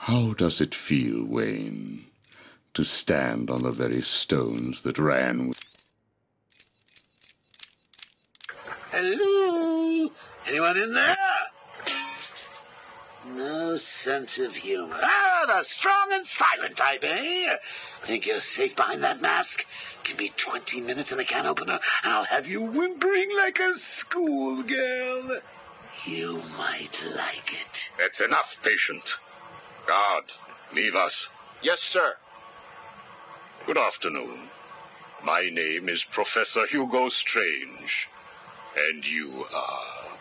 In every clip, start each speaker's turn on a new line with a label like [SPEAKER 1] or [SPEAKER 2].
[SPEAKER 1] How does it feel, Wayne, to stand on the very stones that ran with...
[SPEAKER 2] Hello? Anyone in there? No sense of humor. Ah, the strong and silent type, eh? Think you're safe behind that mask? Give me 20 minutes and a can opener, and I'll have you whimpering like a schoolgirl. You might like it.
[SPEAKER 3] That's enough, patient. Guard, leave us.
[SPEAKER 4] Yes, sir.
[SPEAKER 3] Good afternoon. My name is Professor Hugo Strange. And you are...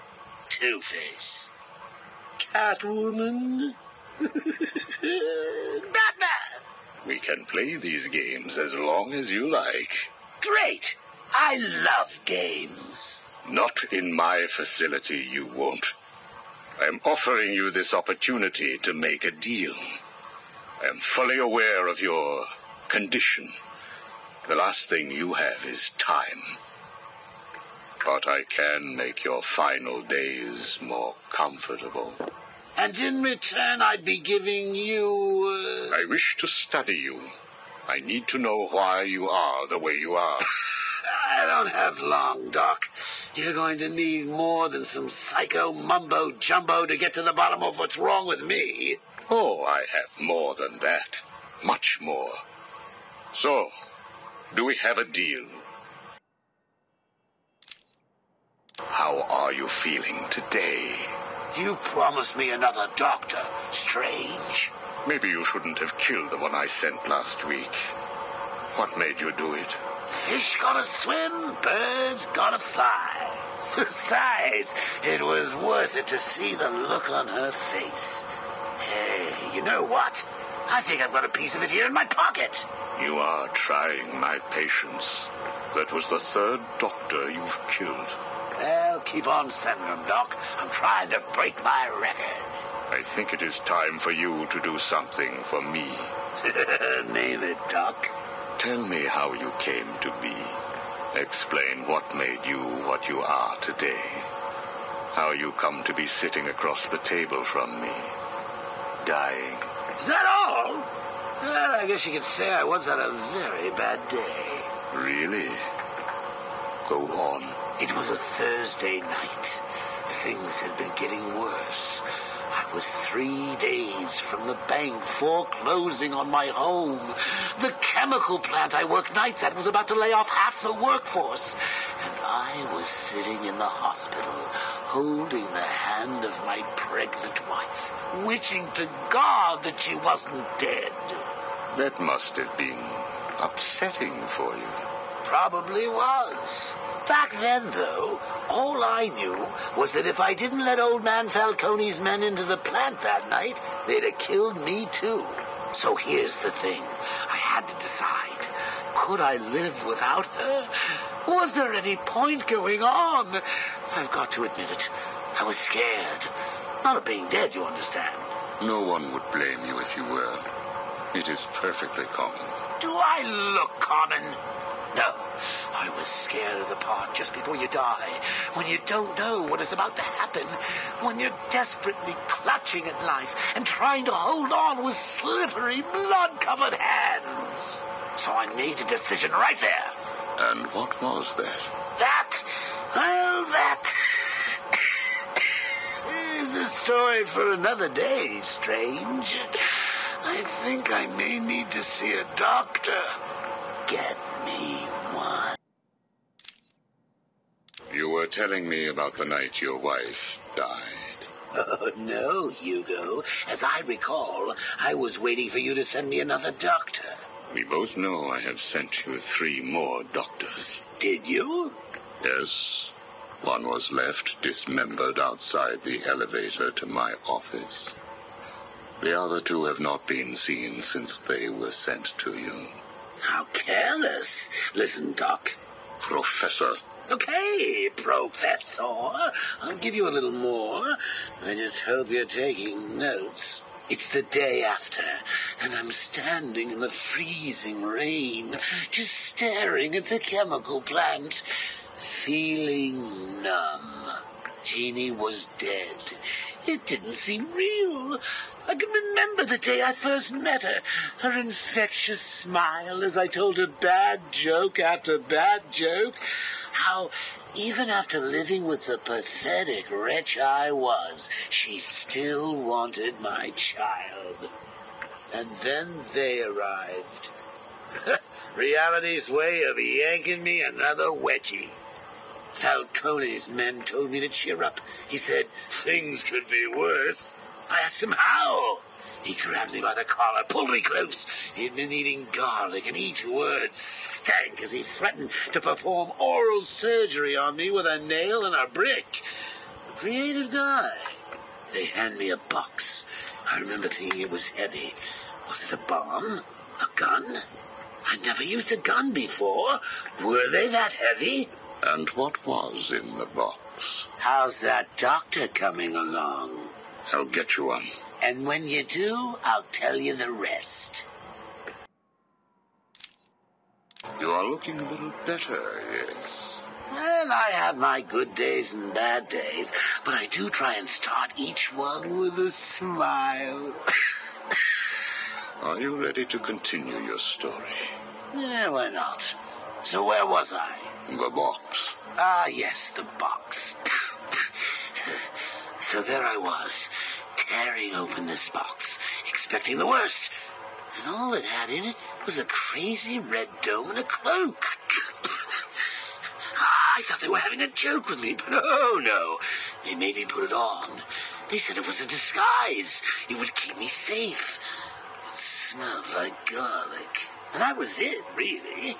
[SPEAKER 2] Two-Face. Catwoman. Batman.
[SPEAKER 3] We can play these games as long as you like.
[SPEAKER 2] Great. I love games.
[SPEAKER 3] Not in my facility, you won't. I am offering you this opportunity to make a deal. I am fully aware of your condition. The last thing you have is time. But I can make your final days more comfortable.
[SPEAKER 2] And in return, I'd be giving you...
[SPEAKER 3] I wish to study you. I need to know why you are the way you are.
[SPEAKER 2] I don't have long, Doc. You're going to need more than some psycho mumbo-jumbo to get to the bottom of what's wrong with me.
[SPEAKER 3] Oh, I have more than that. Much more. So, do we have a deal? How are you feeling today?
[SPEAKER 2] You promised me another doctor, Strange.
[SPEAKER 3] Maybe you shouldn't have killed the one I sent last week. What made you do it?
[SPEAKER 2] Fish gotta swim, birds gotta fly. Besides, it was worth it to see the look on her face. Hey, you know what? I think I've got a piece of it here in my pocket.
[SPEAKER 3] You are trying my patience. That was the third doctor you've killed.
[SPEAKER 2] Well, keep on sending them, Doc. I'm trying to break my record.
[SPEAKER 3] I think it is time for you to do something for me.
[SPEAKER 2] Name it, Doc.
[SPEAKER 3] Tell me how you came to be. Explain what made you what you are today. How you come to be sitting across the table from me, dying.
[SPEAKER 2] Is that all? Well, I guess you could say I once had a very bad day.
[SPEAKER 3] Really? Go on.
[SPEAKER 2] It was a Thursday night. Things had been getting worse. I was 3 days from the bank foreclosing on my home. The chemical plant I worked nights at was about to lay off half the workforce. And I was sitting in the hospital, holding the hand of my pregnant wife, wishing to God that she wasn't dead.
[SPEAKER 3] That must have been upsetting for you.
[SPEAKER 2] Probably was. Back then, though, all I knew was that if I didn't let old man Falcone's men into the plant that night, they'd have killed me too. So here's the thing. I had to decide. Could I live without her? Was there any point going on? I've got to admit it. I was scared. Not of being dead, you understand.
[SPEAKER 3] No one would blame you if you were. It is perfectly common.
[SPEAKER 2] Do I look common? No, I was scared of the part just before you die, when you don't know what is about to happen, when you're desperately clutching at life and trying to hold on with slippery, blood-covered hands. So I made a decision right there.
[SPEAKER 3] And what was that?
[SPEAKER 2] That is a story for another day, Strange. I think I may need to see a doctor. Get me one.
[SPEAKER 3] You were telling me about the night your wife died.
[SPEAKER 2] Oh, no, Hugo. As I recall, I was waiting for you to send me another doctor.
[SPEAKER 3] We both know I have sent you 3 more doctors.
[SPEAKER 2] Did you?
[SPEAKER 3] Yes. One was left dismembered outside the elevator to my office. The other 2 have not been seen since they were sent to you.
[SPEAKER 2] How careless. Listen, Doc.
[SPEAKER 3] Professor.
[SPEAKER 2] Okay, Professor. I'll give you a little more. I just hope you're taking notes. It's the day after, and I'm standing in the freezing rain, just staring at the chemical plant, feeling numb. Jeannie was dead. It didn't seem real. I can remember the day I first met her. Her infectious smile as I told her bad joke after bad joke. How, even after living with the pathetic wretch I was, she still wanted my child. And then they arrived. Reality's way of yanking me another wedgie. Falcone's men told me to cheer up. He said, things could be worse. I asked him how. He grabbed me by the collar, pulled me close. He'd been eating garlic, and each word stank as he threatened to perform oral surgery on me with a nail and a brick. Creative guy. They hand me a box. I remember thinking it was heavy. Was it a bomb? A gun? I'd never used a gun before. Were they that heavy?
[SPEAKER 1] And what was in the box?
[SPEAKER 2] How's that doctor coming along?
[SPEAKER 1] I'll get you one.
[SPEAKER 2] And when you do, I'll tell you the rest.
[SPEAKER 1] You are looking a little better, yes.
[SPEAKER 2] Well, I have my good days and bad days, but I do try and start each one with a smile.
[SPEAKER 1] Are you ready to continue your story?
[SPEAKER 2] Yeah, why not? So where was I?
[SPEAKER 1] The box.
[SPEAKER 2] Ah, yes, the box. So there I was, tearing open this box, expecting the worst. And all it had in it was a crazy red dome and a cloak. I thought they were having a joke with me, but oh no. They made me put it on. They said it was a disguise. It would keep me safe. It smelled like garlic. And that was it, really.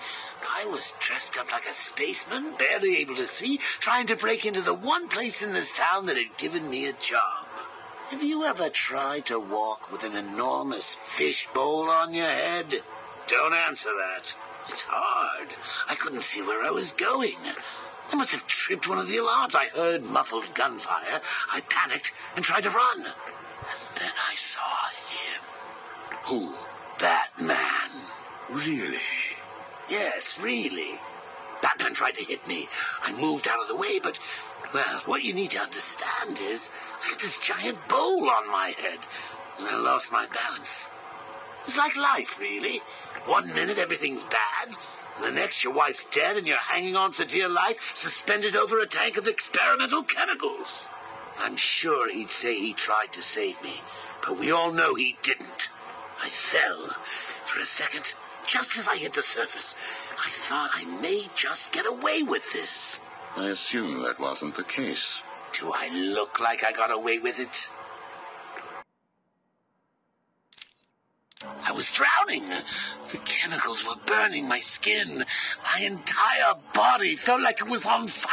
[SPEAKER 2] I was dressed up like a spaceman, barely able to see, trying to break into the one place in this town that had given me a job. Have you ever tried to walk with an enormous fishbowl on your head? Don't answer that. It's hard. I couldn't see where I was going. I must have tripped one of the alarms. I heard muffled gunfire. I panicked and tried to run. And then I saw him.
[SPEAKER 1] Who?
[SPEAKER 2] Batman.
[SPEAKER 1] Really?
[SPEAKER 2] Yes, really. Batman tried to hit me. I moved out of the way, but, well, what you need to understand is I had this giant bowl on my head, and I lost my balance. It's like life, really. One minute everything's bad, the next your wife's dead and you're hanging on for dear life, suspended over a tank of experimental chemicals. I'm sure he'd say he tried to save me, but we all know he didn't. I fell. For a second, just as I hit the surface, I thought I may just get away with this.
[SPEAKER 1] I assume that wasn't the case.
[SPEAKER 2] Do I look like I got away with it? I was drowning. The chemicals were burning my skin. My entire body felt like it was on fire.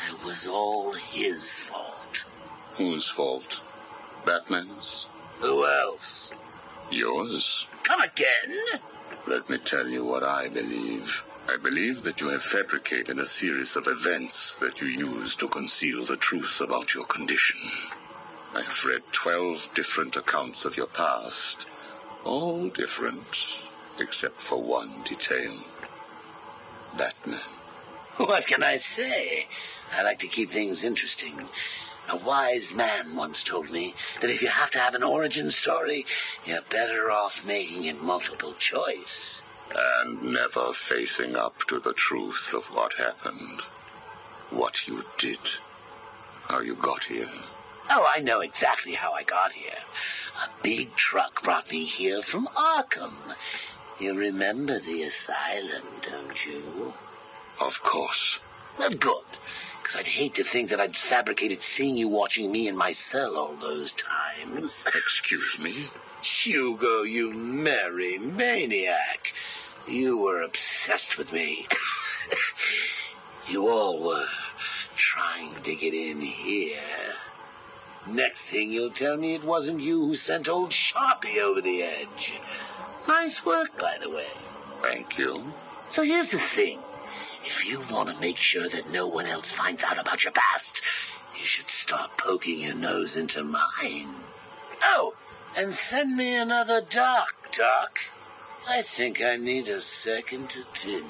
[SPEAKER 2] And it was all his fault.
[SPEAKER 1] Whose fault? Batman's?
[SPEAKER 2] Who else?
[SPEAKER 1] Yours?
[SPEAKER 2] Come again?
[SPEAKER 1] Let me tell you what I believe. I believe that you have fabricated a series of events that you use to conceal the truth about your condition. I have read 12 different accounts of your past. All different, except for one detail. Batman.
[SPEAKER 2] What can I say? I like to keep things interesting. A wise man once told me that if you have to have an origin story, you're better off making it multiple choice.
[SPEAKER 1] And never facing up to the truth of what happened. What you did. How you got here.
[SPEAKER 2] Oh, I know exactly how I got here. A big truck brought me here from Arkham. You remember the asylum, don't you?
[SPEAKER 1] Of course.
[SPEAKER 2] Well, good. Because I'd hate to think that I'd fabricated seeing you watching me in my cell all those times.
[SPEAKER 1] Excuse me?
[SPEAKER 2] Hugo, you merry maniac. You were obsessed with me. You all were trying to get in here. Next thing you'll tell me it wasn't you who sent old Sharpie over the edge. Nice work, by the way.
[SPEAKER 1] Thank you.
[SPEAKER 2] So here's the thing. If you want to make sure that no one else finds out about your past, you should start poking your nose into mine. Oh, and send me another doc. I think I need a second opinion.